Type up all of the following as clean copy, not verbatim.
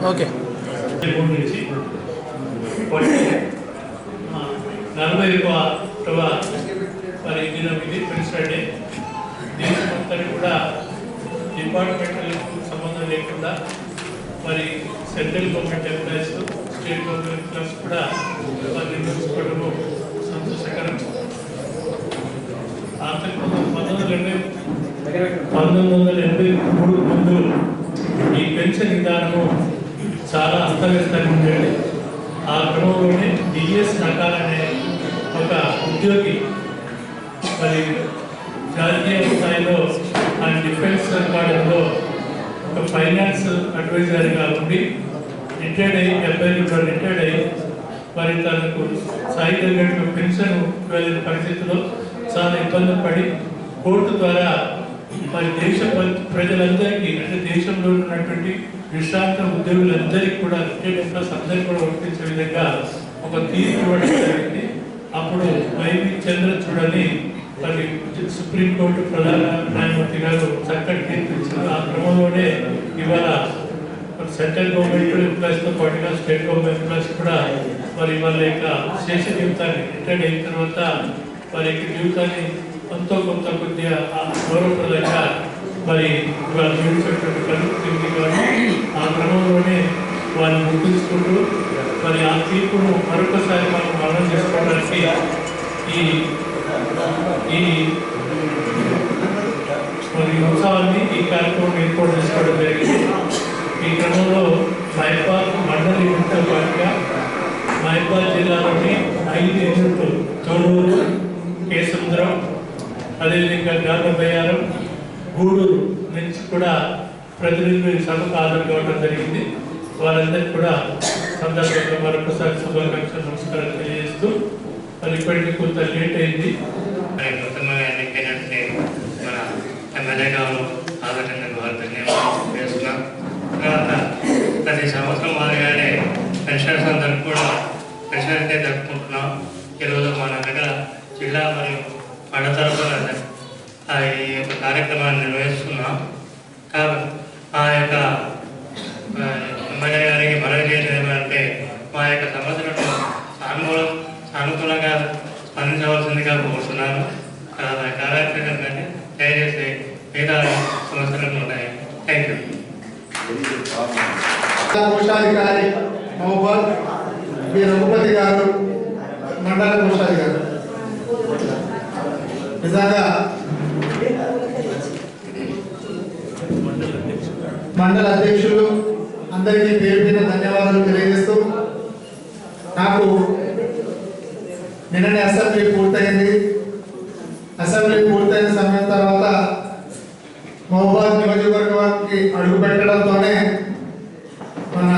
Okay 41వ మరి దినం ఇది ప్రిన్సిపల్ డే. దేశమంతటి కూడా డిపార్ట్మెంట్లకు సంబంధం లేకుండా మరి central government employees, state government employees కూడా మరి నిర్వహించుకోవడము సంతోషకరం. 1983 ముందు ఈ పెన్షన్ విధానము చాలా అస్తవ్యస్తంగా ఉండేది. ఆ క్రమంలోనే డిఎస్ నకాల్ అనే ఒక ఉద్యోగి మరి జాతీయ స్థాయిలో ఆయన డిఫెన్స్ అకాడమీలో ఒక ఫైనాన్స్ అడ్వైజర్గా ఉండి రిటైర్డ్ అయ్యి 70 రిటైర్డ్ అయ్యి మరి తనకు సాయుధ పెన్షన్ వెళ్ళిన పరిస్థితుల్లో చాలా ఇబ్బందులు పడి కోర్టు ద్వారా మరి దేశ ప్రజలందరికీ అంటే దేశంలో ఉన్నటువంటి విశ్రాంత ఉద్యోగులందరికీ కూడా రిటైర్డ్ ఎంప్లాయీస్ అందరికీ కూడా వర్తించే విధంగా ఒక తీర్పు ఇవ్వడం జరిగింది. అప్పుడు వైవి చంద్రచూడ్ అని మరి సుప్రీంకోర్టు ప్రధాన న్యాయమూర్తి గారు చక్కటి తీర్పు ఇచ్చారు. ఆ క్రమంలోనే ఇవాళ సెంట్రల్ గవర్నమెంట్ ఎంప్లాయీస్తో పాటుగా స్టేట్ గవర్నమెంట్ ఎంప్లాయీస్ కూడా మరి వాళ్ళ యొక్క శేష జీవితాన్ని రిటైర్డ్ అయిన తర్వాత వారి యొక్క జీవితాన్ని ఎంతో కొంత కొద్దిగా గౌరవప్రదంగా మరి ఇవాళ జీవించేటువంటి పరిస్థితి కానీ ఆ క్రమంలోనే వారిని గుర్తించుకుంటూ మరి ఆ తీర్పును మరొకసారి మనం అమలు చేసుకోవడానికి ఈ మరి ఉత్సవాన్ని ఈ కార్యక్రమం ఏర్పాటు చేసుకోవడం జరిగింది. ఈ క్రమంలో మైపాల్ మండలి యూనిట్తో పాటుగా మైపాల్ జిల్లాలోని 5 యూనిట్లు తోడూరు, కేసముద్రం, అదేవిధంగా గార్లబయ్యారం, గూడూరు నుంచి కూడా ప్రతినిధులు సభకు హాజరు కావడం జరిగింది. వారందరికీ కూడా సందర్భంగా మరొకసారి శుభాకాంక్షలు నమస్కారాలు తెలియజేస్తూ మరి ఇప్పటికీ కొంత లేట్ అయింది. ప్రథమంగా ఎన్నికైనట్టే మన ఎమ్మెల్యే గారు ఆదరణకు వారు ధన్యవాదాలు చేస్తున్నాం. తర్వాత ప్రతి సంవత్సరం మాదిరిగానే పెన్షనర్స్ అందరికీ కూడా పెన్షన్ డే జరుపుకుంటున్నాం. ఈరోజు మన దగ్గర జిల్లా మరియు మండల తరఫున ఈ యొక్క కార్యక్రమాన్ని నిర్వహిస్తున్నాం. కాబట్టి ఆ యొక్క ఎమ్మెల్యే గారికి మనవి చేసేది ఏమంటే మా యొక్క సమస్యలను సానుకూలంగా స్పందించవలసిందిగా కోరుతున్నాను. కార్యక్రమం కానీ దయచేసి మిగతా సమస్యలు ఉన్నాయి. Thank you. కోశాధికారి మహబూబ్ బి రఘుపతి గారు, మండల కోశాధికారి, నిజంగా మండల అధ్యక్షులు అందరికీ పేరు పేరున ధన్యవాదాలు తెలియజేస్తూ, నాకు నిన్ననే అసెంబ్లీ పూర్తయింది. అసెంబ్లీ పూర్తయిన సమయం తర్వాత మహబూబాద్ నియోజకవర్గానికి అడుగు పెట్టడంతోనే మన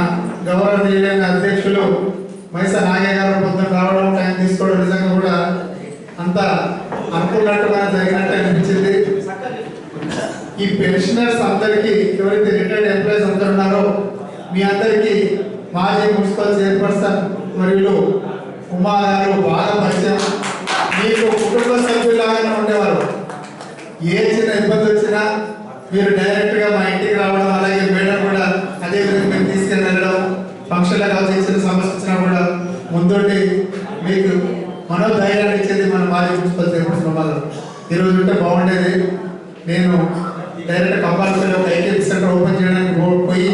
గౌరవనీయులైన అధ్యక్షులు మైసా నాగయ్య గారు పొద్దున రావడం, టైం తీసుకోవడం నిజంగా కూడా అంత అనుకున్నట్టుగా జరిగినట్టు అనిపించింది. ఈ పెన్షనర్స్ అందరికీ, ఎవరైతే రిటైర్డ్ ఎంప్లాయీస్ అందరూ ఉన్నారో మీ అందరికీ మాజీ మున్సిపల్ చైర్పర్సన్ మరియు ఉమా గారు బాగా పరిచయం. మీకు కుటుంబ సభ్యులాగానే ఉండేవారు. ఏ చిన్న ఇబ్బంది వచ్చినా మీరు డైరెక్ట్గా మా ఇంటికి రావడం, అలాగే మేడం కూడా అదే విధంగా మీరు తీసుకెళ్ళి వెళ్ళడం, ఫంక్షన్లో కావచ్చు చిన్న సమస్య వచ్చినా కూడా ముందుండి మీకు మనోధైర్యాన్ని ఇచ్చేది మన మాజీ మున్సిపల్ చైర్పర్సన్ వాళ్ళు. ఈరోజు ఉంటే బాగుండేది. నేను డైరెక్ట్ కంపల్సరీ ఒక ఐకేపీ సెంటర్ ఓపెన్ చేయడానికి పోయి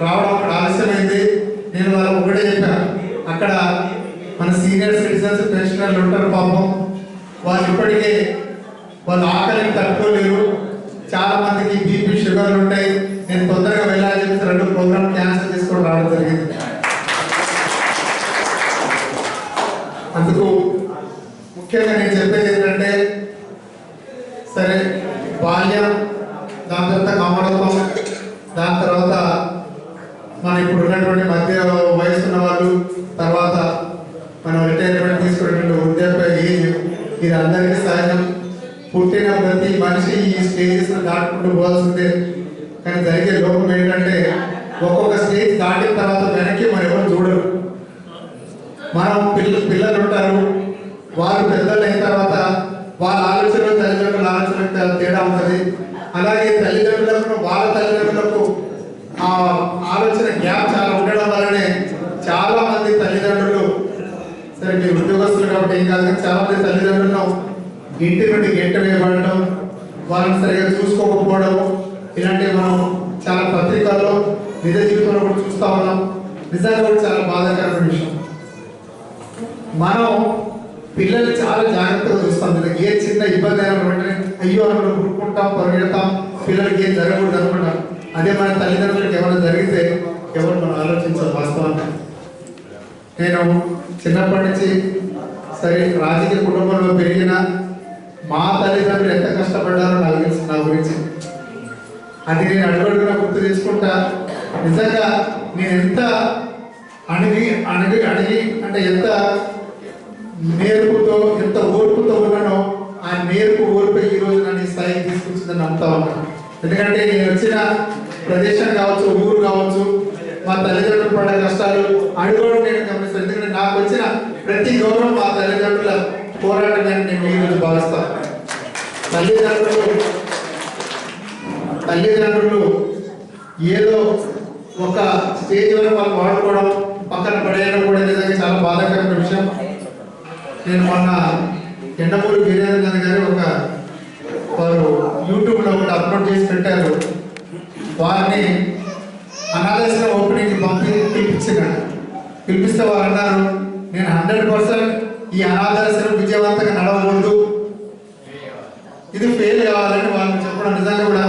రావడం అక్కడ ఆలస్యమైంది. నేను వాళ్ళకి ఒకటే చెప్పాను, అక్కడ మన సీనియర్ సిటిజన్స్ పెన్షనర్స్ తల్లిదండ్రులు ఉంటారు పాపం, వాళ్ళు ఇప్పటికే వాళ్ళు ఆకలిని తట్టుకోలేరు. చాలా మందికి బీపీ షుగర్లు ఉంటాయి. నేను తొందరగా వెళ్ళాలని చెప్పి 2 ప్రోగ్రామ్ క్యాన్సిల్ చేసుకొని రావడం జరిగింది. అందుకు ముఖ్యంగా నేను చెప్పేది ఏంటంటే, సరే బాల్యం, దాని తర్వాత కమలత్వం, దాని తర్వాత మన ఇప్పుడు ఉన్నటువంటి మధ్య వయసు ఉన్న వాళ్ళు, తర్వాత మనం రిటైర్మెంట్ తీసుకునేటువంటి వృద్ధాప్య ఏజ్, ఇది అందరికీ సహజం. పుట్టిన ప్రతి మనిషి ఈ స్టేజెస్ దాటుకుంటూ పోవాల్సిందే. కానీ జరిగే లోపం ఏంటంటే, ఒక్కొక్క స్టేజ్ దాటిన తర్వాత వెనక్కి మనం ఎవరు చూడరు. మనం పిల్లలు ఉంటారు, వాళ్ళు పెద్దలు అయిన తర్వాత వాళ్ళ ఆలోచనలు తల్లిదండ్రుల ఆలోచనలకు తేడా ఉంటుంది. అలాగే తల్లిదండ్రులకు వాళ్ళ తల్లిదండ్రులకు ఆ ఆలోచన గ్యాప్ చాలా ఉండడం వల్లనే చాలా మంది తల్లిదండ్రులు, సరే మీరు ఉద్యోగస్తులు కాబట్టి ఏం కాదు కానీ చాలా మంది తల్లిదండ్రులను ఇంటి నుండి గెంట వేయబడటం, వాళ్ళని సరిగా చూసుకోకపోవడం, ఇలాంటివి మనం చాలా పత్రికల్లో నిజ జీవితంలో కూడా చూస్తూ ఉన్నాం. నిజంగా కూడా చాలా బాధాకరమైన విషయం. మనం పిల్లల్ని చాలా జాగ్రత్తగా చూస్తాం. ఏ చిన్న ఇబ్బంది అయినా వెంటనే అయ్యో అని పుట్టుకుంటాం, పరిగెడతాం, పిల్లలకి ఏం జరగకూడదు అనుకుంటాం. అదే మన తల్లిదండ్రులకు ఏమైనా జరిగితే ఎవరు మనం ఆలోచించాలి వాస్తవాన్ని. నేను చిన్నప్పటి నుంచి సరే రాజకీయ కుటుంబంలో పెరిగిన మా తల్లిదండ్రులు ఎంత కష్టపడ్డారో నాకు తెలుసు. నా గురించి అది నేను అడుగడుగునా గుర్తు తెచ్చుకుంటా. నిజంగా నేను ఎంత అణిగి అణిగి అణిగి అంటే ఎంత నేర్పుతో ఎంత ఓర్పుతో ఉన్నానో ఆ నేర్పు ఓర్పు ఈ రోజు నన్ను ఈ స్థాయికి తీసుకొచ్చిందని నమ్ముతా ఉన్నాను. ఎందుకంటే నేను వచ్చిన ప్రదేశం కావచ్చు, ఊరు కావచ్చు, మా తల్లిదండ్రులు పడే కష్టాలు అడుగోడు నేను గమనిస్తాను. ఎందుకంటే నాకు వచ్చిన ప్రతి గౌరవం మా తల్లిదండ్రుల పోరాటమే నేను ఈరోజు భావిస్తాను. తల్లిదండ్రులు ఏదో ఒక స్టేజ్ వరకు వాళ్ళు వాడుకోవడం, పక్కన పడేయడం కూడా నిజంగా చాలా బాధాకరమైన విషయం. నేను మొన్న ఎండమూరి వీరేంద్ర గారు వారు యూట్యూబ్లో ఒకటి అప్లోడ్ చేసి పెట్టారు. వారిని అనాథాశ్రమం ఓపెనింగ్ పిలిపిస్తే వారు అన్నారు, నేను 100% ఈ అనాథాశ్రమం విజయవంతంగా నడవకూడదు, ఇది ఫెయిల్ కావాలని వాళ్ళని చెప్పడం. నిజంగా కూడా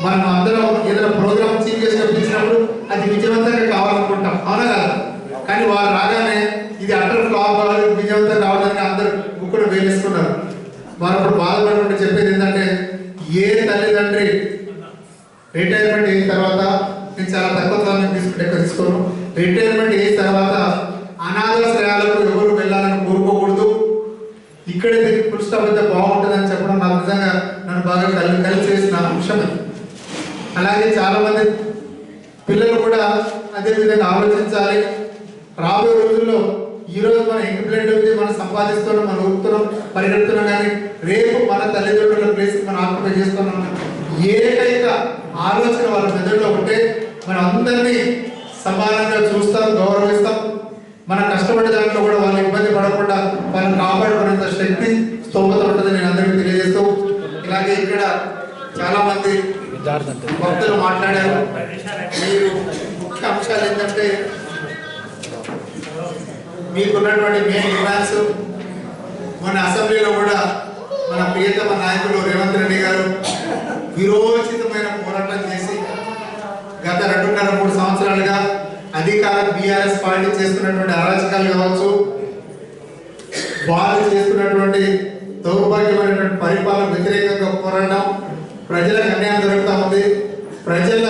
మనం అందరం ఏదైనా ప్రోగ్రామ్ చీఫ్ గెస్ట్గా పిలిచినప్పుడు అది విజయవంతంగా కావాలనుకుంటాం, అవునా కదా? కానీ వారు రాగానే ఇది అటర్ ఫ్లాప్ కావాలి, విజయవంతంగా కావాలని అందరూ ముక్కును వేలేసుకున్నారు. వారు ఇప్పుడు బాధపడకుండా చెప్పేది ఏంటంటే, ఏ తల్లిదండ్రి రిటైర్మెంట్ అయిన తర్వాత, నేను చాలా తక్కువ సమయం తీసుకోను, రిటైర్మెంట్ అయిన తర్వాత అనాథాశ్రయాలకు ఎవరు వెళ్ళాలని కోరుకోకూడదు, ఇక్కడే తిరిగి పురుషులైతే బాగుంటుందని చెప్పడం నాకు నిజంగా నన్ను బాగా కలిసి చేసిన అంశం. అలాగే చాలా మంది పిల్లలు కూడా అదే విధంగా ఆలోచించాలి. రాబోయే రోజుల్లో ఈరోజు మనం ఇంప్లిమెంట్ అవుతుంది, మనం సంపాదిస్తున్నాం, మనం ఊపుతున్నాం, పరిగెడుతున్నాం, కానీ రేపు మన తల్లిదండ్రుల ప్లేస్ మనం ఆక్యుపై చేస్తున్నాం. ఏకైక ఆలోచన వాళ్ళ మెదడులో ఉంటే మనం అందరినీ సమానంగా చూస్తాం, గౌరవిస్తాం. మనం కష్టపడే దాంట్లో కూడా వాళ్ళు ఇబ్బంది పడకుండా వాళ్ళని కాపాడుకునేంత శక్తి, స్తోమత ఉంటుంది నేను అందరికీ తెలియజేస్తూ. ఇలాగే ఇక్కడ చాలా మంది భక్తులు మాట్లాడారు. మీరు ముఖ్య అంశాలు ఏంటంటే, మీకున్నటువంటి మెయిన్ డిమాండ్స్ మన అసెంబ్లీలో కూడా మన ప్రియతమ నాయకులు రేవంత్ రెడ్డి గారు విరోచితమైన పోరాటం చేసి గత 2.5-3 సంవత్సరాలుగా అధికార బీఆర్ఎస్ పార్టీ చేస్తున్నటువంటి అరాచకాలు కావచ్చు, వాళ్ళు చేస్తున్నటువంటి దౌర్భాగ్యమైనటువంటి పరిపాలన వ్యతిరేకంగా పోరాటం, ప్రజలకు అన్యాయం జరుగుతూ ఉంది. ప్రజల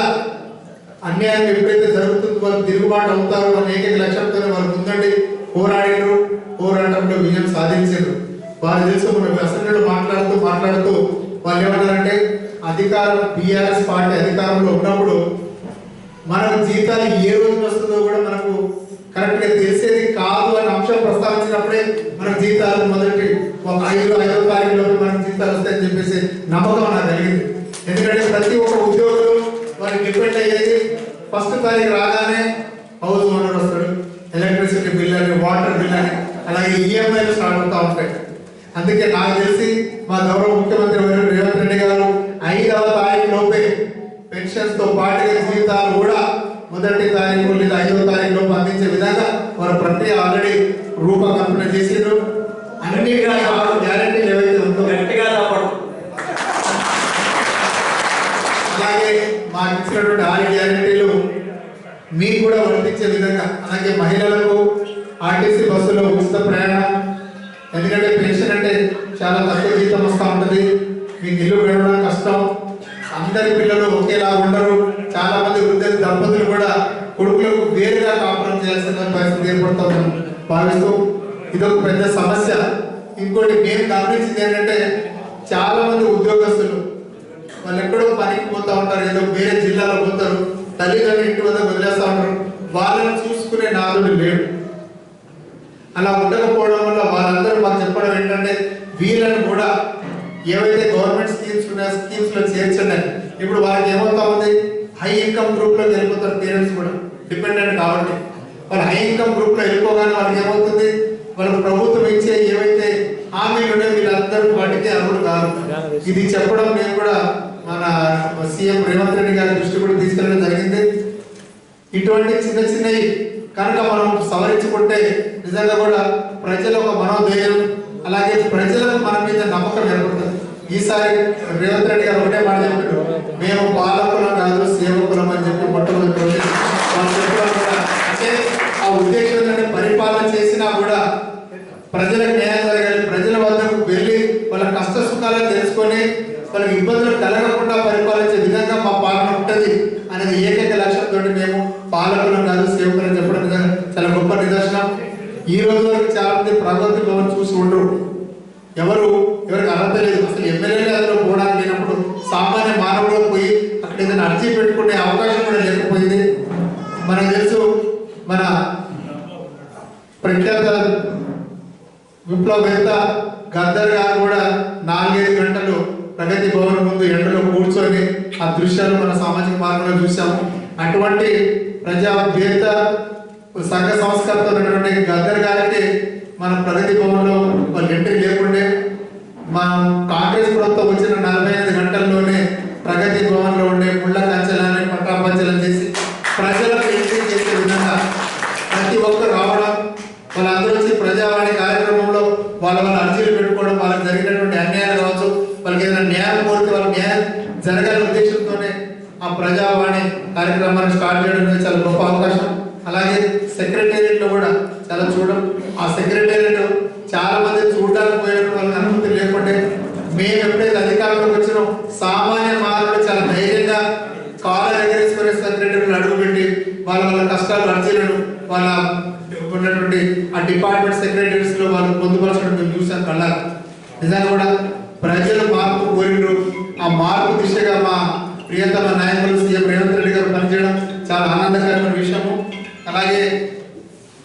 అన్యాయం ఎప్పుడైతే జరుగుతుందో వాళ్ళు తిరుగుబాటు అవుతారు అనే ఏకైక లక్ష్యంతో వాళ్ళు ముందండి పోరాడారు. పోరాటంలో విజయం సాధించారు. వారు తెలుసు మనం అసెంబ్లీలో మాట్లాడుతూ వాళ్ళు ఏమన్నారంటే, అధికారం బీఆర్ఎస్ పార్టీ అధికారంలో ఉన్నప్పుడు మనకు జీతాలు ఏ రోజు వస్తుందో కూడా మనకు కరెక్ట్ గా తెలిసేది కాదు అనే అంశం ప్రస్తావించినప్పుడే మనకు జీతాలు మొదటి 5వ తారీఖులో మనకు జీతాలు వస్తాయని చెప్పేసి నమ్మకం నాకు కలిగింది. ఎందుకంటే ప్రతి ఒక్క ఉద్యోగులు వారికి డిపెండ్ అయ్యేది ఫస్ట్ తారీఖు రాగానే హౌస్ ఓనర్ వస్తాడు, ఎలక్ట్రిసిటీ బిల్ అని, వాటర్ బిల్ అని, అలాగే ఈఎంఐలు స్టార్ట్ అవుతూ ఉంటాయి. అందుకే నాకు తెలిసి మా గౌరవ ముఖ్యమంత్రి రేవంత్ రెడ్డి గారు 5వ తారీఖు లోపే పెన్షన్స్ తో పాటుగా జీతాలు కూడా మొదటి తారీఖు లేదా 5వ తారీఖు లోపు అందించే విధంగా వారు ప్రక్రియ ఆల్రెడీ రూపకల్పన చేసిండ్రు. అన్ని మీకు కూడా వర్తించే విధంగా, అలాగే మహిళలకు ఆర్టీసీ బస్సులో ఉచిత ప్రయాణం. ఎందుకంటే పెన్షన్ అంటే చాలా తక్కువ జీతం వస్తూ ఉంటుంది, మీకు ఇల్లు గడవడం కష్టం, అందరి పిల్లలు ఒకేలా ఉండరు, చాలా మంది వృద్ధ దంపతులు కూడా కొడుకులకు వేరుగా కాపురం చేయాల్సిన పరిస్థితి ఏర్పడుతుందని భావిస్తూ ఇదొక పెద్ద సమస్య. ఇంకోటి మేము గమనించింది ఏంటంటే చాలా మంది ఉద్యోగస్తులు వాళ్ళు ఎక్కడో పనికి పోతూ ఉంటారు, ఏదో వేరే జిల్లాలో పోతారు, తల్లిదండ్రులు ఇంటి వద్ద వదిలేస్తూ ఉంటారు, వాళ్ళని చూసుకునే నాదుడు లేడు. అలా ఉండకపోవడం వల్ల వాళ్ళందరూ మాకు చెప్పడం ఏంటంటే వీళ్ళని కూడా ఏవైతే గవర్నమెంట్ స్కీమ్స్ ఉన్నాయో స్కీమ్స్ లో చేర్చండి. ఇప్పుడు వాళ్ళకి ఏమవుతా ఉంది, హై ఇన్కమ్ గ్రూప్ లోకి వెళ్ళిపోతారు పేరెంట్స్ కూడా డిపెండెంట్ కాబట్టి. వాళ్ళు హై ఇన్కమ్ గ్రూప్ లో వెళ్ళిపోగానే వాళ్ళకి ఏమవుతుంది, వాళ్ళకు ప్రభుత్వం ఇచ్చే ఏవైతే హామీలు ఉన్నాయో వీళ్ళందరూ వాటికి అర్హులు కాదు. ఇది చెప్పడం నేను కూడా మన సీఎం రేవంత్ రెడ్డి గారి దృష్టి కూడా తీసుకెళ్ళడం జరిగింది. ఇటువంటి చిన్న చిన్నవి కనుక మనం సవరించుకుంటే నిజంగా కూడా ప్రజల ఒక మనోధైర్యం, అలాగే ప్రజలకు మన మీద నమ్మకం ఏర్పడుతుంది. ఈసారి రేవంత్ రెడ్డి గారు ఒకటే మాట చెప్పారు, మేము పాలకులం కాదు సేవకులం అని చెప్పి మొట్టమొదటి వాళ్ళు చెప్పడం కూడా, అంటే ఆ ఉద్దేశం ఏంటంటే పరిపాలన చేసినా కూడా ప్రజలకు న్యాయం జరగాలి, ప్రజల వద్దకు వెళ్ళి వాళ్ళ కష్ట సుఖాలను తెలుసుకొని వాళ్ళకి ఇబ్బందులు కలగకుండా పరిపాలించే విధంగా మా పాలన ఉంటుంది అనేది ఏకైక లక్ష్యంతో మేము పాలకులం కాదు సేవకులం చెప్పడం చాలా గొప్ప నిదర్శనం. ఈ రోజు వరకు చాలా మంది ప్రగతి భవన్ చూసి ఉండరు, ఎవరికి అర్హత లేదు, అసలు ఎమ్మెల్యేలు అందులో పోవడానికి లేనప్పుడు సామాన్య మానవుడు పోయి అక్కడ ఏదైనా అర్జీ పెట్టుకునే అవకాశం కూడా లేకపోయింది. మనకు తెలుసు మన ప్రఖ్యాత విప్లవేత్త గద్దర్ గారు కూడా 4-5 గంటలు ప్రగతి భవన్ ముందు ఎండలో కూర్చొని ఆ దృశ్యాలు మన సామాజిక మార్గంలో చూసాము. అటువంటి ప్రజావేత్త సంఘ సంస్కర్త ఉన్నటువంటి గద్దర్ గారికి మన ప్రగతి భవన్లో వాళ్ళు ఎంట్రీ లేకుండే, మా కాంగ్రెస్ ప్రభుత్వం వచ్చిన 45 గంటల్లోనే ప్రగతి భవన్లో ఉండే ముళ్ళ కంచెలని పట్టాపంచలం చేసి ప్రజలకు ఎంట్రీ చేసే విధంగా ప్రతి ఒక్కరు రావడం, వాళ్ళందరూ వచ్చి ప్రజావాణి కార్యక్రమంలో వాళ్ళ అర్జీలు పెట్టుకోవడం, వాళ్ళకి జరిగినటువంటి అన్యాయాలు కావచ్చు, వాళ్ళకి ఏదైనా న్యాయం కోరితే వాళ్ళ న్యాయం జరగాలని ఉద్దేశంతోనే ఆ ప్రజావాణి కార్యక్రమాన్ని స్టార్ట్ చేయడం అనేది చాలా గొప్ప అవకాశం. అలాగే సెక్రటేరియట్ లో కూడా చాలా ఆ సెక్రటేరియట్ చాలా మంది చూడడానికి పోయినప్పుడు వాళ్ళకి అనుమతి లేకుంటే మేము ఎప్పుడైతే అధికారంలోకి వచ్చినాం సామాన్య మానవులు చాలా ధైర్యంగా కాలర్ ఎగరేసుకునే సెక్రటరీలు అడుగుపెట్టి వాళ్ళ కష్టాలు అర్జీలను వాళ్ళ ఉన్నటువంటి ఆ డిపార్ట్మెంట్ సెక్రటరీస్ లో వాళ్ళు పొందుపరచడం మేము చూసాం కళ్ళ. నిజంగా కూడా ప్రజలు మార్పు కోరినరు, ఆ మార్పు దిశగా మా ప్రియతమ నాయకులు సీఎం రేవంత్ రెడ్డి గారు పనిచేయడం చాలా ఆనందకరమైన విషయము. అలాగే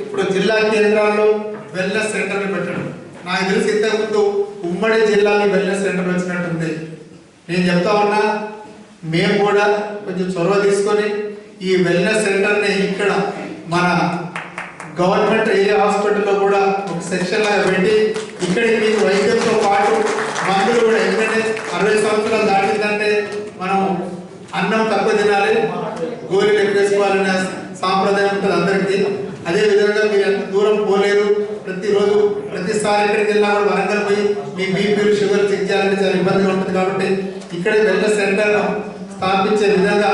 ఇప్పుడు జిల్లా కేంద్రాల్లో వెల్నెస్ సెంటర్లు పెట్టడం, నాకు తెలిసి ఇంతకుముందు ఉమ్మడి జిల్లాలో వెల్నెస్ సెంటర్ వచ్చినట్టుంది. నేను చెప్తా ఉన్నా మేము కూడా కొంచెం చొరవ తీసుకొని ఈ వెల్నెస్ సెంటర్ని ఇక్కడ మన గవర్నమెంట్ ఏరియా హాస్పిటల్లో కూడా ఒక సెక్షన్ లాగా పెట్టి ఇక్కడికి మీకు వైద్యంతో పాటు మందులు కూడా, ఎందుకంటే 60 సంవత్సరాలు దాటిందంటే మనం అన్నం తక్కువ తినాలి, గోళీలు ఎక్కువ వేసుకోవాలనే సాంప్రదాయం ఉంటుంది అందరికీ. అదేవిధంగా మీరు ఎంత దూరం పోలేరు, ప్రతిరోజు ప్రతిసారి ఎక్కడికి వెళ్ళినా కూడా వరంగల్ పోయి మీ బీపీలు షుగర్ చెక్ చేయాలంటే చాలా ఇబ్బందిగా ఉంటుంది. కాబట్టి ఇక్కడే వెల్నెస్ సెంటర్ స్థాపించే విధంగా,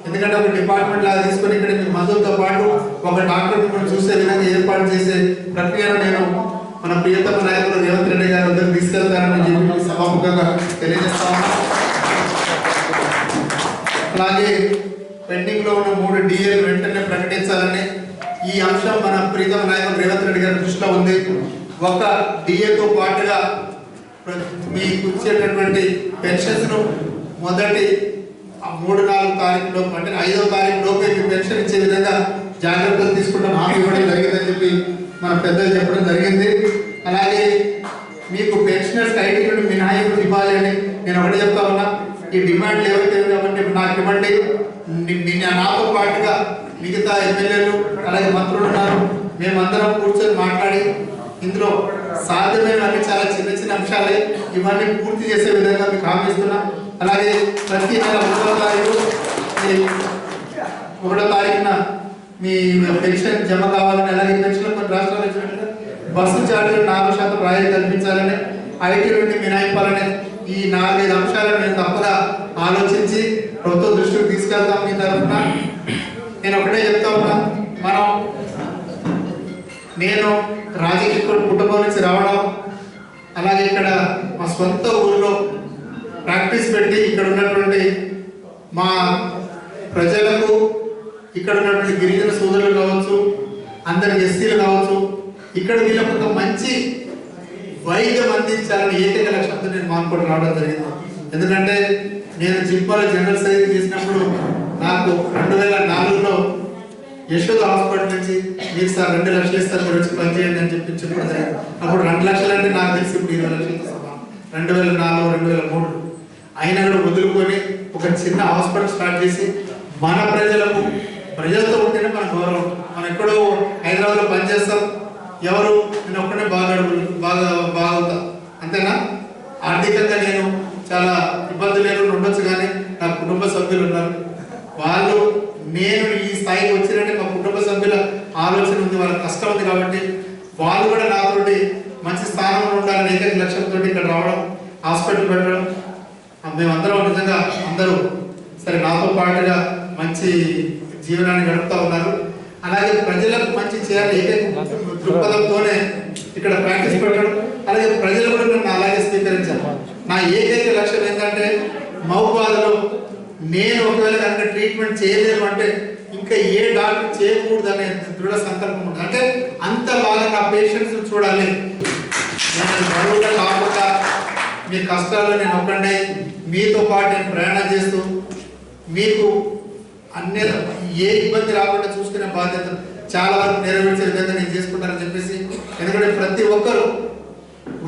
ఎందుకంటే ఒక డిపార్ట్మెంట్ లాగా తీసుకొని ఇక్కడ మీ మందులతో పాటు ఒక డాక్టర్ మిమ్మల్ని చూసే విధంగా ఏర్పాటు చేసే ప్రక్రియను నేను మన ప్రియతమ నాయకులు రేవంత్ రెడ్డి గారి వద్దకు తీసుకెళ్తానని చెప్పి సభాముఖంగా తెలియజేస్తా ఉన్నాను. అలాగే పెండింగ్ లో ఉన్న 3 డిఏలు వెంటనే ప్రకటించాలని ఈ అంశం మన ప్రియతమ నాయకులు రేవంత్ రెడ్డి గారి దృష్టిలో ఉంది. ఒక డిఏతో పాటుగా మీకు ఇచ్చేటటువంటి పెన్షన్స్ ను మొదటి 3-4 తారీఖులో అంటే 5వ తారీఖు లోపే మీకు పెన్షన్ ఇచ్చే విధంగా జాగ్రత్తలు తీసుకుంటాం హామీ ఇవ్వడం జరిగిందని చెప్పి మన పెద్దలు చెప్పడం జరిగింది. అలాగే మీకు పెన్షనర్స్ ఐటీ నుండి మినహాయింపు ఇవ్వాలి అని నేను ఒకటి చెప్తా ఉన్నా. ఈ డిమాండ్లు ఏవైతే కాబట్టి నాకు ఇవ్వండి, నాతో పాటుగా మిగతా ఎమ్మెల్యేలు అలాగే మంత్రులు ఉన్నారు, మేమందరం కూర్చొని మాట్లాడి ఇందులో సాధ్యమైనవన్నీ చాలా చిన్న చిన్న అంశాలే, ఇవన్నీ పూర్తి చేసే విధంగా మీకు హామీ ఇస్తున్నాం. అలాగే ప్రతి నెల 1వ తారీఖున మీ పెన్షన్ జమ కావాలని, అలాగే పెన్షన్ కొన్ని రాష్ట్రాలు ఇచ్చినట్టుగా బస్సు ఛార్జీలు 4% రాయితీ కల్పించాలని, ఐటీ నుండి మినహాయింపాలని, ఈ 4-5 అంశాలను నేను తప్పగా ఆలోచించి ప్రభుత్వ దృష్టికి తీసుకెళ్తాం మీ తరఫున. నేను ఒకటే చెప్తా ఉన్నా, నేను రాజకీయ కుటుంబం నుంచి రావడం, అలాగే ఇక్కడ మా సొంత ఊళ్ళో ప్రాక్టీస్ పెట్టి ఇక్కడ ఉన్నటువంటి మా ప్రజలకు, ఇక్కడ ఉన్నటువంటి గిరిజన సోదరులు కావచ్చు, అందరి ఎస్సీలు కావచ్చు, ఇక్కడ వీళ్ళకు ఒక మంచి వైద్యం అందించాలని ఏకైక లక్ష్యంతో నేను మానుకోవడం రావడం జరిగింది. ఎందుకంటే నేను జిప్పాలో జనరల్ సర్జరీ చేసినప్పుడు నాకు 2004లో యశోద హాస్పిటల్ నుంచి మీరు సార్ 2 లక్షలు ఇస్తారు, మీరు వచ్చి పనిచేయండి అని చెప్పడం జరిగింది. అప్పుడు 2 లక్షలు అంటే నాకు తెలిసి ఇప్పుడు 20 లక్షలు ఇస్తాను. 2004, 2003 అయినా కూడా వదులుకొని ఒక చిన్న హాస్పిటల్ స్టార్ట్ చేసి మన ప్రజలతో ఉంటేనే మన గౌరవం. మనం ఎక్కడో హైదరాబాద్లో పనిచేస్తాం, ఎవరు నేను ఒక్కడే బాగుతా అంతేనా? ఆర్థికంగా నేను చాలా ఇబ్బందులు లేకుండా ఉండొచ్చు, కానీ నా కుటుంబ సభ్యులు ఉన్నారు. వాళ్ళు నేను ఈ స్థాయికి వచ్చినట్టే మా కుటుంబ సభ్యుల ఆలోచన ఉంది, వాళ్ళ కష్టం ఉంది. కాబట్టి వాళ్ళు కూడా నాతోటి మంచి స్థానంలో ఉండాలని ఏకైక లక్ష్యంతో ఇక్కడ రావడం, హాస్పిటల్ పెట్టడం, మేమందరం నిజంగా అందరూ సరే నాతో పాటుగా మంచి జీవనాన్ని గడుపుతూ ఉన్నారు. అలాగే ప్రజలకు మంచి చేయాలి ఏకైక దృక్పథంతోనే ఇక్కడ ప్రాక్టీస్ పెట్టడం, అలాగే ప్రజలు కూడా నన్ను అలాగే స్వీకరించారు. నా ఏకైక లక్ష్యం ఏంటంటే మహబూబాబాద్లో నేను ఒకవేళ కనుక ట్రీట్మెంట్ చేయలేము అంటే ఇంకా ఏ డాక్టర్ చేయకూడదు అనే దృఢ సంకల్పం ఉంటుంది. అంటే అంత బాగా నా పేషెంట్స్ చూడాలి. నేను బరువుగా కాకుండా మీ కష్టాల్లో నేను ఒక్కడే మీతో పాటు నేను ప్రయాణం చేస్తూ మీకు అన్ని ఏ ఇబ్బంది రాకుండా చూసుకునే బాధ్యత చాలా వరకు నెరవేర్చే విధంగా నేను చేసుకుంటానని చెప్పేసి, ఎందుకంటే ప్రతి ఒక్కరు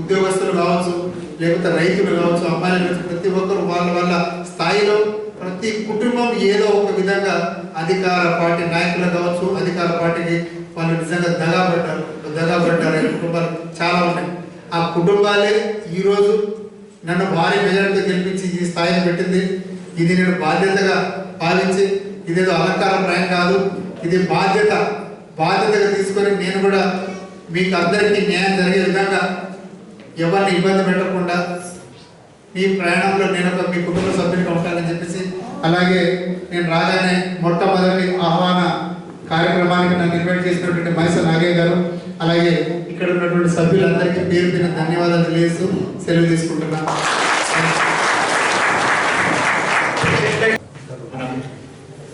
ఉద్యోగస్తులు కావచ్చు, లేకపోతే రైతులు కావచ్చు, అమ్మాయిలు కావచ్చు, ప్రతి ఒక్కరు వాళ్ళ స్థాయిలో ప్రతి కుటుంబం ఏదో ఒక విధంగా అధికార పార్టీ నాయకులు కావచ్చు, అధికార పార్టీకి వాళ్ళు నిజంగా దగాబడ్డారు కుటుంబాలు చాలా ఉన్నాయి. ఆ కుటుంబాలే ఈరోజు నన్ను భారీ మెజార్టీతో గెలిపించి ఈ స్థాయిని పెట్టింది. ఇది నేను బాధ్యతగా భావించి, ఇదేదో అలంకార ప్రాయం కాదు, ఇది బాధ్యతగా తీసుకొని నేను కూడా మీకు అందరికీ న్యాయం జరిగే విధంగా ఎవరిని ఇబ్బంది పెట్టకుండా మీ ప్రయాణంలో నేను ఒక మీ కుటుంబ సభ్యులుగా ఉంటానని చెప్పేసి, అలాగే నేను రాగానే మొట్టమొదటి ఆహ్వాన కార్యక్రమానికి నన్ను ఇన్వైట్ చేసినటువంటి మైస నాగయ్య గారు, అలాగే ఇక్కడ ఉన్నటువంటి సభ్యులందరికీ పేరు పేరు ధన్యవాదాలు తెలియజేస్తూ సెలవు తీసుకుంటున్నాను.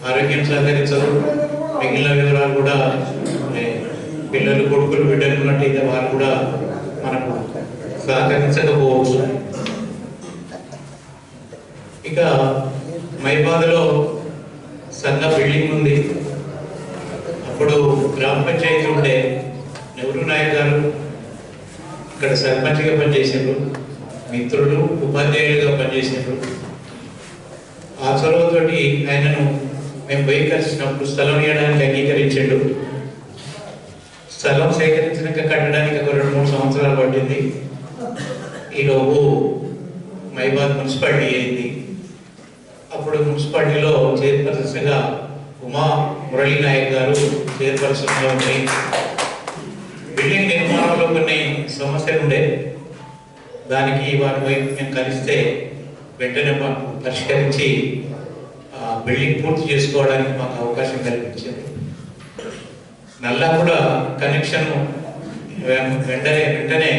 ఆరోగ్యం సహకరించదు, మిగిలిన వివరాలు కూడా పిల్లలు కొడుకులు బిడ్డలున్నట్టయితే వారు కూడా మనకు సహకరించకపోవచ్చు. ఇక మైబాద్లో సన్న బిల్డింగ్ ఉంది. అప్పుడు గ్రామ పంచాయతీ ఉండే నెహ్రూ నాయక్ గారు ఇక్కడ సర్పంచ్గా పనిచేసారు, మిత్రులు ఉపాధ్యాయులుగా పనిచేసారు. ఆ చొరవతోటి ఆయనను మేము పోయి కలిసినప్పుడు స్థలం ఇవ్వడానికి అంగీకరించాడు. స్థలం సేకరించినాక కట్టడానికి ఒక 2-3 సంవత్సరాలు పట్టింది. ఈలోపు మైబాద్ మున్సిపాలిటీ అయింది. అప్పుడు మున్సిపాలిటీలో చైర్పర్సన్గా ఉమా మురళీ నాయక్ గారు చైర్పర్సన్గా ఉండి బిల్డింగ్ నిర్మాణంలో కొన్ని సమస్యలు ఉండే, దానికి వారి వైపు మేము కలిస్తే వెంటనే మాకు పరిష్కరించి బిల్డింగ్ పూర్తి చేసుకోవడానికి మాకు అవకాశం కల్పించింది. నల్లా కూడా కనెక్షన్ వెంటనే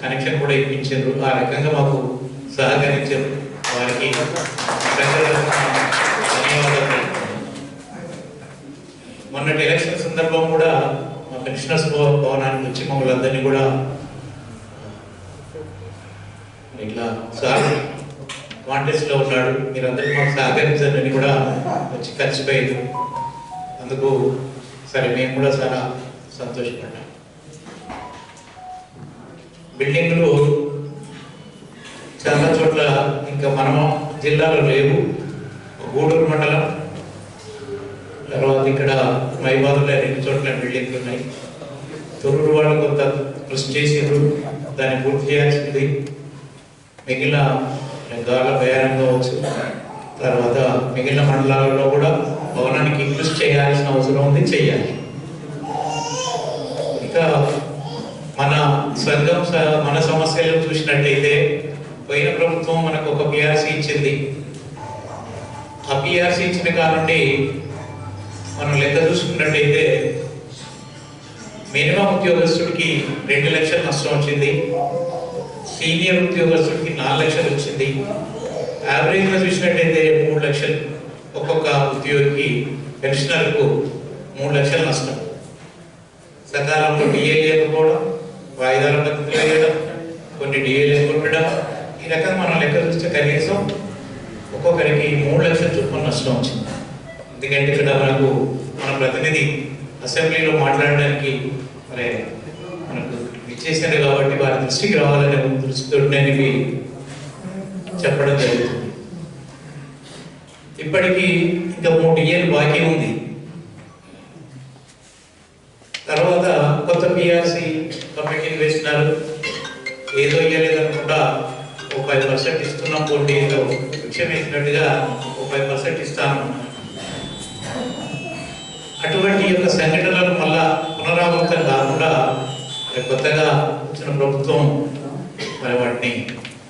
కనెక్షన్ కూడా ఇప్పించారు. ఆ రకంగా మాకు సహకరించారు. వారికి ధన్యవాదాలు. మొన్నటి ఎలక్షన్ సందర్భం కూడా మా పెన్షనర్స్ భవనానికి వచ్చి మమ్మల్ని అందరినీ కూడా ఇట్లా సార్ కాంటెస్ట్లో ఉన్నాడు, మీరందరూ మాకు సహకరించారని కూడా వచ్చి కలిసిపోయింది. అందుకు సరే మేము కూడా చాలా సంతోషపడ్డాం. బిల్డింగ్లు చాలా చోట్ల ఇంకా మనం జిల్లాలో లేవు. గూడూరు మండలం, తర్వాత ఇక్కడ మైబాద్లో 2 చోట్ల బిల్డింగ్లు ఉన్నాయి. తొర్రూరు వాళ్ళు కొంత కృషి చేసారు, దాన్ని పూర్తి చేయాల్సింది. మిగిలిన గాల బయారం కావచ్చు, తర్వాత మిగిలిన మండలాలలో కూడా భవనానికి కృషి చేయాల్సిన అవసరం ఉంది, చెయ్యాలి. ఇక మన సంఘం మన సమస్యలు చూసినట్టయితే పోయిన ప్రభుత్వం మనకు ఒక పిఆర్సీ ఇచ్చింది. ఆ పిఆర్సీ ఇచ్చిన కానుండి మనం లెక్క చూసుకున్నట్టయితే మినిమం ఉద్యోగస్తుడికి 2 లక్షల నష్టం వచ్చింది, సీనియర్ ఉద్యోగస్తుడికి 4 లక్షలు వచ్చింది, యావరేజ్గా చూసినట్టయితే 3 లక్షలు ఒక్కొక్క ఉద్యోగికి పెన్షనర్కు 3 లక్షల నష్టం. సకాలంలో డిఏ లేకపోవడం, వాయిదాల పద్ధతిలో వేయడం, కొన్ని డిఏలు కొట్టడం, ఈ రకంగా మనం లెక్క చూస్తే కనీసం ఒక్కొక్కరికి 3 లక్షల చొప్పున నష్టం వచ్చింది. ఎందుకంటే ఇక్కడ మనకు మన ప్రతినిధి అసెంబ్లీలో మాట్లాడడానికి మరి మనకు ఇచ్చేసారు కాబట్టి వారి దృష్టికి రావాలనే దృష్టితో నేను ఇవి చెప్పడం జరుగుతుంది. ఇప్పటికీ ఇంకా 3 ఇయర్లు బాకీ ఉంది. తర్వాత కొత్త పిఆర్సి కమిటీని వేసినారు. ఏదో ఇవ్వలేదనుకుంటా 5% ఇస్తున్నాం, పోటీ ఏదో విషయం వేసినట్టుగా 5% ఇస్తాను. అటువంటి యొక్క సంఘటనలు మళ్ళా పునరావృతం కాకుండా కొత్తగా వచ్చిన ప్రభుత్వం మరి వాటిని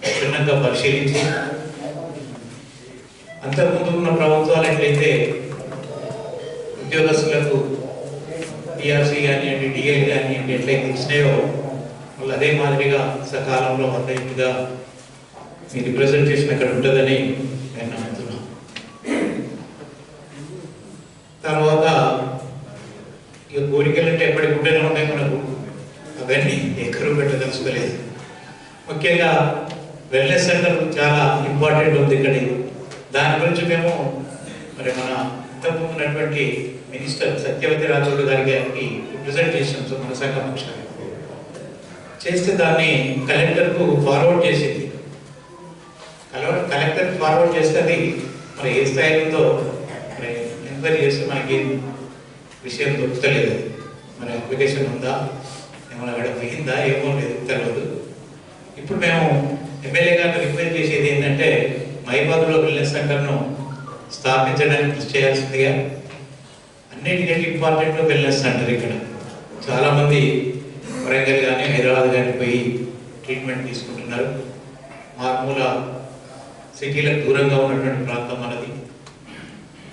క్షుణ్ణంగా పరిశీలించి, అంతకుముందు ఉన్న ప్రభుత్వాలు ఎట్లయితే ఉద్యోగస్తులకు పిఆర్సీ కానివ్వండి, డిఏ కానివ్వండి ఎట్లయితే ఇచ్చినాయో మళ్ళీ అదే మాదిరిగా సకాలంలో గా మీ రిప్రజెంటేషన్ అక్కడ ఉంటుందని నేను నమ్ముతున్నాను. తర్వాత ఇక కోరికలు అంటే ఎప్పటికి ఉంటేనే ఉంటాయి మనకు, అవన్నీ ఎక్కడూ పెట్టదలుచుకోలేదు. ముఖ్యంగా వెల్నెస్ సెంటర్ చాలా ఇంపార్టెంట్ ఉంది ఇక్కడ. దాని గురించి మేము మరి మన ఇంతకుముందు ఉన్నటువంటి మినిస్టర్ సత్యవతి రాథోడ్ గారికి రిప్రజెంటేషన్స్ మన శాఖ పక్షాన్ని చేస్తే దాన్ని కలెక్టర్కు ఫార్వర్డ్ చేసింది. కలెక్టర్ ఫార్వర్డ్ చేస్తే అది మరి ఏ స్థాయిలో ఉందో మరి ఎంక్వైరీ చేస్తే మనకి విషయం దొరుకుతలేదు. మరి అప్లికేషన్ ఉందా, ఏమైనా అక్కడ పోయిందా, ఏమో లేదు తెలియదు. ఇప్పుడు మేము ఎమ్మెల్యే గారిని రిక్వెస్ట్ చేసేది ఏంటంటే మైబాద్లో వెల్నెస్ సెంటర్ను స్థాపించడానికి కృషి చేయాల్సిందిగా. అన్నిటికంటే ఇంపార్టెంట్ వెల్నెస్ సెంటర్. ఇక్కడ చాలామంది వరంగల్ కానీ హైదరాబాద్ కానీ పోయి ట్రీట్మెంట్ తీసుకుంటున్నారు. మామూల సిటీలకు దూరంగా ఉన్నటువంటి ప్రాంతం మనది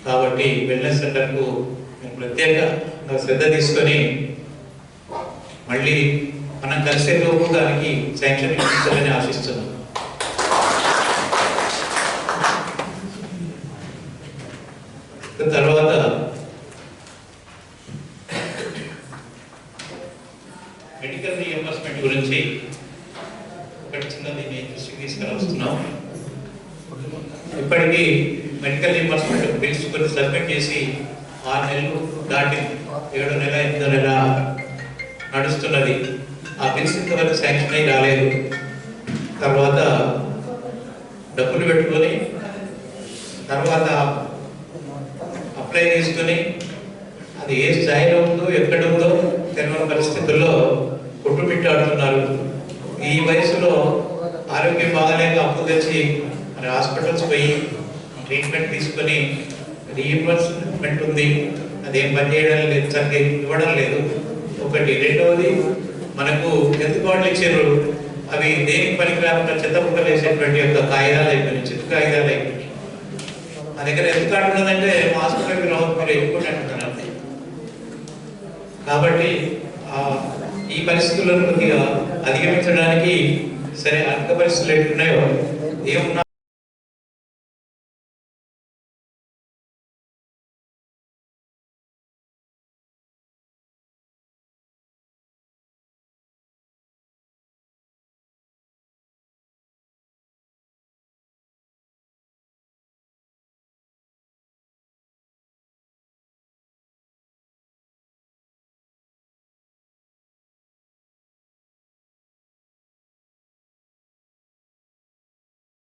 కాబట్టి వెల్నెస్ సెంటర్కు మేము ప్రత్యేకంగా శ్రద్ధ తీసుకొని మళ్ళీ మనం కలిసే లోపు దానికి శాంక్షన్ ఇప్పించాలని ఆశిస్తున్నాం. తర్వాత మెడికల్ రీఎంబర్స్మెంట్ గురించి ఒకటి చిన్నది నేను దృష్టికి తీసుకురాస్తున్నాం. ఇప్పటికీ మెడికల్ రీఎంబర్స్మెంట్ బిల్స్ కొన్ని సబ్మిట్ చేసి 6 నెలలు దాటింది, 7వ నెల 8వ నెల నడుస్తున్నది. ఆ బిల్స్ ఇంతవరకు శాంక్షన్ అయి రాలేదు. తర్వాత డబ్బులు పెట్టుకొని తర్వాత అప్లై చేసుకుని అది ఏ స్థాయిలో ఉందో ఎక్కడ ఉందో తెలియని పరిస్థితుల్లో కొట్టుమిట్టాడుతున్నారు. ఈ వయసులో ఆరోగ్యం బాగాలేక అప్పు తెచ్చి మరి హాస్పిటల్స్ పోయి ట్రీట్మెంట్ తీసుకొని రీఎంబర్స్మెంట్ ఉంది, అదేం పని చేయడం లేదు, సరిగ్గా ఇవ్వడం లేదు. ఒకటి. రెండవది మనకు హెల్త్ కార్డులు ఇచ్చారు, అవి దేనికి పనికిరాకుండా చెత్త ముక్కలు వేసేటువంటి యొక్క కాగితాలు అయిపోయినాయి, చిత్త కాగితాలు అయిపోయినాయి. మా దగ్గర హెల్త్ కార్డు ఉన్నదంటే హాస్పిటల్కి రావద్దు మీరు ఎక్కువ అంటున్నారు. కాబట్టి ఈ పరిస్థితులను కొద్దిగా అధిగమించడానికి సరే ఆర్థిక పరిస్థితులు ఎట్లున్నాయో ఏమున్నా